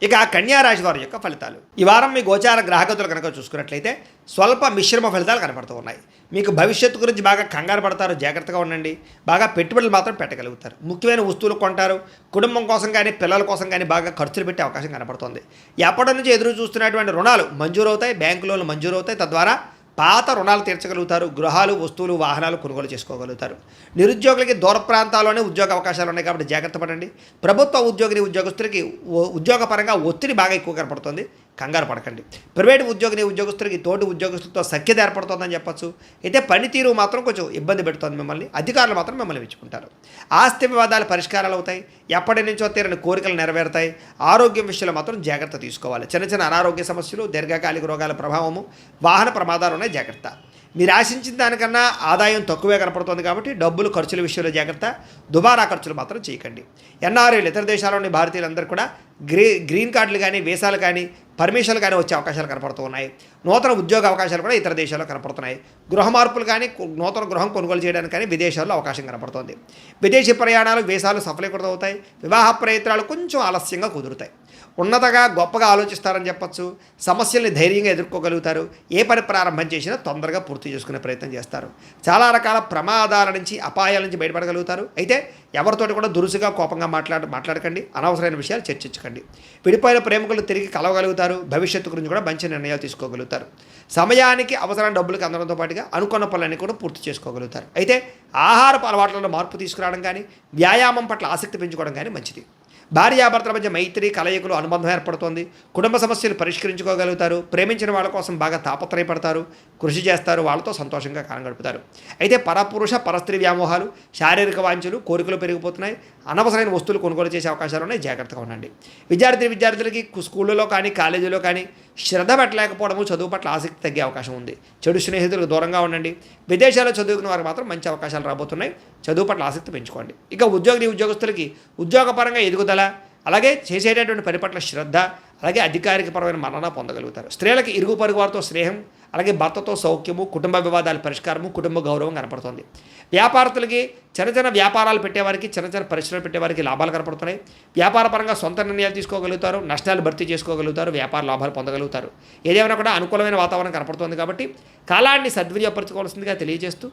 ఇక కన్యా రాశి వారి యొక్క ఫలితాలు ఈ వారం మీ గోచార గ్రహగతులు కనుక చూసుకున్నట్లయితే స్వల్ప మిశ్రమ ఫలితాలు కనపడుతూ ఉన్నాయి. మీకు భవిష్యత్తు గురించి బాగా కంగారు పడతారు, జాగ్రత్తగా ఉండండి. బాగా పెట్టుబడులు మాత్రం పెట్టగలుగుతారు. ముఖ్యమైన వస్తువులు కొంటారు. కుటుంబం కోసం కానీ పిల్లల కోసం కానీ బాగా ఖర్చులు పెట్టే అవకాశం కనపడుతుంది. ఎప్పటి నుంచి ఎదురు చూస్తున్నటువంటి రుణాలు మంజూరవుతాయి, బ్యాంకు లోన్లు మంజూరవుతాయి. తద్వారా పాత రుణాలు తీర్చగలుగుతారు. గృహాలు, వస్తువులు, వాహనాలు కొనుగోలు చేసుకోగలుగుతారు. నిరుద్యోగులకి దూర ప్రాంతాల్లోనే ఉద్యోగ అవకాశాలు ఉన్నాయి కాబట్టి జాగ్రత్త పడండి. ప్రభుత్వ ఉద్యోగస్తులకి ఉద్యోగపరంగా ఒత్తిడి బాగా ఎక్కువ కనపడుతుంది, కంగారు పడకండి. ప్రైవేట్ ఉద్యోగస్తులకి తోటి ఉద్యోగస్తులతో సఖ్యత ఏర్పడుతుందని చెప్పచ్చు. అయితే పనితీరు మాత్రం కొంచెం ఇబ్బంది పెడుతుంది మిమ్మల్ని. అధికారులు మాత్రం మిమ్మల్ని మెచ్చుకుంటారు. ఆస్తి వివాదాలు పరిష్కారాలు అవుతాయి. ఎప్పటి నుంచో తీరని కోరికలు నెరవేరుతాయి. ఆరోగ్యం విషయంలో మాత్రం జాగ్రత్త తీసుకోవాలి. చిన్న అనారోగ్య సమస్యలు, దీర్ఘకాలిక రోగాల ప్రభావము, వాహన ప్రమాదాలు ఉన్నాయి, జాగ్రత్త. మీరు ఆశించిన దానికన్నా ఆదాయం తక్కువే కనపడుతుంది కాబట్టి డబ్బులు ఖర్చుల విషయంలో జాగ్రత్త. దుబారా ఖర్చులు మాత్రం చేయకండి. ఎన్ఆర్ఐలు ఇతర దేశాల్లోని భారతీయులందరూ కూడా గ్రీన్ కార్డులు కానీ, వీసాలు కానీ, పర్మిషన్లు కానీ వచ్చే అవకాశాలు కనపడుతూ ఉన్నాయి. నూతన ఉద్యోగ అవకాశాలు కూడా ఇతర దేశాల్లో కనపడుతున్నాయి. గృహ మార్పులు కానీ, నూతన గృహం కొనుగోలు చేయడానికి కానీ విదేశాల్లో అవకాశం కనపడుతుంది. విదేశీ ప్రయాణాలు, వీసాలు సఫలీకృతం అవుతాయి. వివాహ ప్రయత్నాలు కొంచెం ఆలస్యంగా కుదురుతాయి. ఉన్నతగా గొప్పగా ఆలోచిస్తారని చెప్పచ్చు. సమస్యల్ని ధైర్యంగా ఎదుర్కోగలుగుతారు. ఏ పని ప్రారంభం చేసినా తొందరగా పూర్తి చేసుకునే ప్రయత్నం చేస్తారు. చాలా రకాల ప్రమాదాల నుంచి, అపాయాల నుంచి బయటపడగలుగుతారు. అయితే ఎవరితోటి కూడా దురుసుగా కోపంగా మాట్లాడకండి. అనవసరమైన విషయాలు చర్చించకండి. విడిపోయిన ప్రేమికులు తిరిగి కలవగలుగుతారు. భవిష్యత్తు గురించి కూడా మంచి నిర్ణయాలు తీసుకోగలుగుతారు. సమయానికి అవసరమైన డబ్బులకు అందడంతో పాటుగా అనుకున్న పనులన్నీ కూడా పూర్తి చేసుకోగలుగుతారు. అయితే ఆహారపు అలవాట్లలో మార్పు తీసుకురావడం కానీ, వ్యాయామం పట్ల ఆసక్తి పెంచుకోవడం కానీ మంచిది. భార్యాభర్తల మధ్య మైత్రి, కలయికలు, అనుబంధం ఏర్పడుతుంది. కుటుంబ సమస్యలు పరిష్కరించుకోగలుగుతారు. ప్రేమించిన వాళ్ళ కోసం బాగా తాపత్రయపడతారు, కృషి చేస్తారు. వాళ్ళతో సంతోషంగా కాలం గడుపుతారు. అయితే పరపురుష పరస్త్రీ వ్యామోహాలు, శారీరక వాంఛలు, కోరికలు పెరిగిపోతున్నాయి. అనవసరమైన వస్తువులు కొనుగోలు చేసే అవకాశాలు ఉన్నాయి, జాగ్రత్తగా ఉండండి. విద్యార్థులకి స్కూళ్ళలో కానీ, కాలేజీలో కానీ శ్రద్ధ పెట్టలేకపోవడము, చదువు పట్ల ఆసక్తి తగ్గే అవకాశం ఉంది. చెడు స్నేహితులకు దూరంగా ఉండండి. విదేశాల్లో చదువుకున్న వారికి మాత్రం మంచి అవకాశాలు రాబోతున్నాయి. చదువు పట్ల ఆసక్తి పెంచుకోండి. ఇక ఉద్యోగస్తులకి ఉద్యోగపరంగా ఎదుగుదల, అలాగే చేసేటటువంటి పని పట్ల శ్రద్ధ, అలాగే అధికారికపరమైన మన్నన పొందగలుగుతారు. స్త్రీలకి ఇరుగు పొరుగు వారితో స్నేహం, అలాగే భర్తతో సౌఖ్యము, కుటుంబ వివాదాల పరిష్కారము, కుటుంబ గౌరవం కనపడుతుంది. వ్యాపారస్తులకి చిన్న వ్యాపారాలు పెట్టేవారికి, చిన్న పరిశ్రమలు పెట్టేవారికి లాభాలు కనపడుతున్నాయి. వ్యాపారపరంగా సొంత నిర్ణయాలు తీసుకోగలుగుతారు. నష్టాలు భర్తీ చేసుకోగలుగుతారు. వ్యాపార లాభాలు పొందగలుగుతారు. ఏదేమైనా కూడా అనుకూలమైన వాతావరణం కనపడుతుంది కాబట్టి కాలాన్ని సద్వినియోగపరచుకోవాల్సిందిగా తెలియజేస్తూ